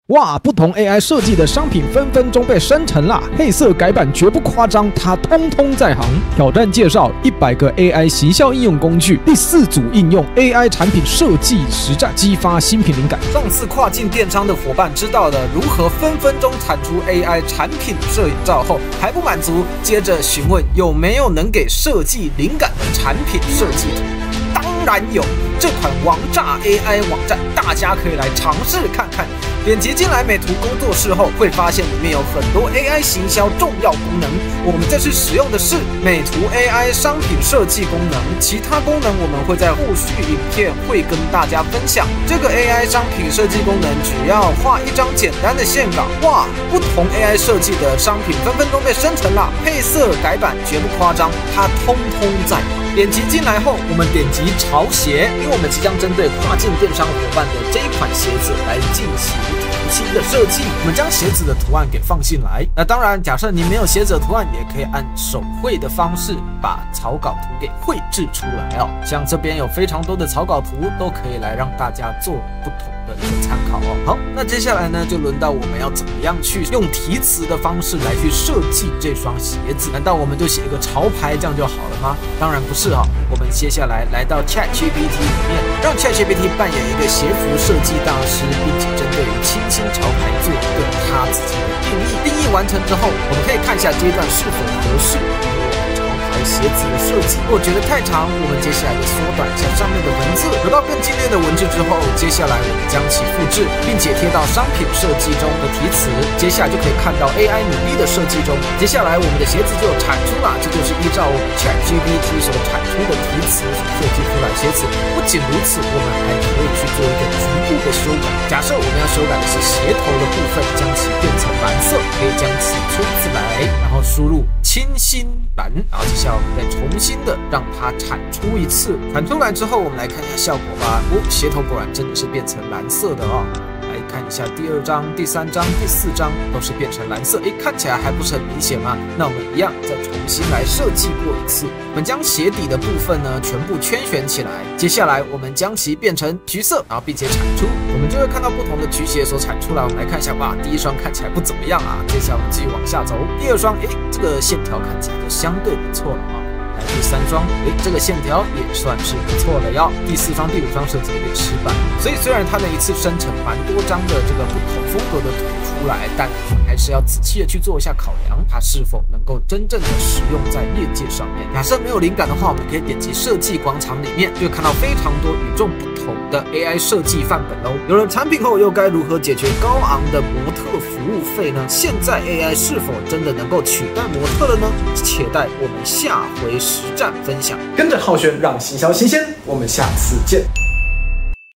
哇，不同 AI 设计的商品分分钟被生成啦！配色改版绝不夸张，它通通在行。挑战介绍100个 AI 行销应用工具，第4组应用 AI 产品设计实战，激发新品灵感。上次跨境电商的伙伴知道了如何分分钟产出 AI 产品摄影照后，还不满足，接着询问有没有能给设计灵感的产品设计图。当然有，这款王炸 AI 网站，大家可以来尝试看看。点击进来美图工作室后，会发现里面有很多 AI 行销重要功能。我们这次使用的是美图 AI 商品设计功能，其他功能我们会在后续影片会跟大家分享。这个 AI 商品设计功能，只要画一张简单的线稿，哇，不同 AI 设计的商品分分钟被生成了，配色改版绝不夸张，它通通在。点击进来后，我们点击潮鞋，因为我们即将针对跨境电商伙伴的这一款鞋子来进行重新的设计。我们将鞋子的图案给放进来。那当然，假设你没有鞋子的图案，也可以按手绘的方式把草稿图给绘制出来哦。像这边有非常多的草稿图，都可以来让大家做不同的一个参考哦。好，那接下来呢，就轮到我们要怎么样去用题词的方式来去设计这双鞋子？难道我们就写一个潮牌这样就好了吗？当然不是哦。我们接下来来到 ChatGPT 里面，让 ChatGPT 扮演一个鞋服设计大师，并且针对于清新潮牌做一个他自己的定义。定义完成之后，我们可以看一下这一段是否合适。鞋子的设计，如果觉得太长，我们接下来就缩短一下上面的文字，得到更精炼的文字之后，接下来我们将其复制，并且贴到商品设计中的题词，接下来就可以看到 AI 努力的设计中，接下来我们的鞋子就产出了，这就是依照我们 ChatGPT 所产出的题词所设计出来的鞋子。不仅如此，我们还可以去做一个局部的修改。假设我们要修改的是鞋头的部分，将其变成蓝色，可以将其抽出来，然后输入清新蓝，然后接下来我们再重新的让它产出一次，产出来之后，我们来看一下效果吧。鞋头果然真的是变成蓝色的哦。来看一下第2张、第3张、第4张都是变成蓝色，看起来还不是很明显吗？那我们一样再重新来设计过一次。我们将鞋底的部分呢全部圈选起来，接下来我们将其变成橘色，然后并且产出，我们就会看到不同的橘鞋所产出来。我们来看一下，哇，第1双看起来不怎么样啊。接下来我们继续往下走，第2双，这个线条看起来就相对不错了啊。第3双，这个线条也算是不错了哟。第4双、第5双设计有点失败，所以虽然它能一次生成蛮多张的这个不同风格的图出来，但我们还是要仔细的去做一下考量，它是否能够真正的使用在业界上面。假设没有灵感的话，我们可以点击设计广场里面，就会看到非常多与众不同的 AI 设计范本喽。有了产品后，又该如何解决高昂的模特服务费呢？现在 AI 是否真的能够取代模特了呢？且待我们下回实战分享。跟着浩轩让行销新鲜，我们下次见。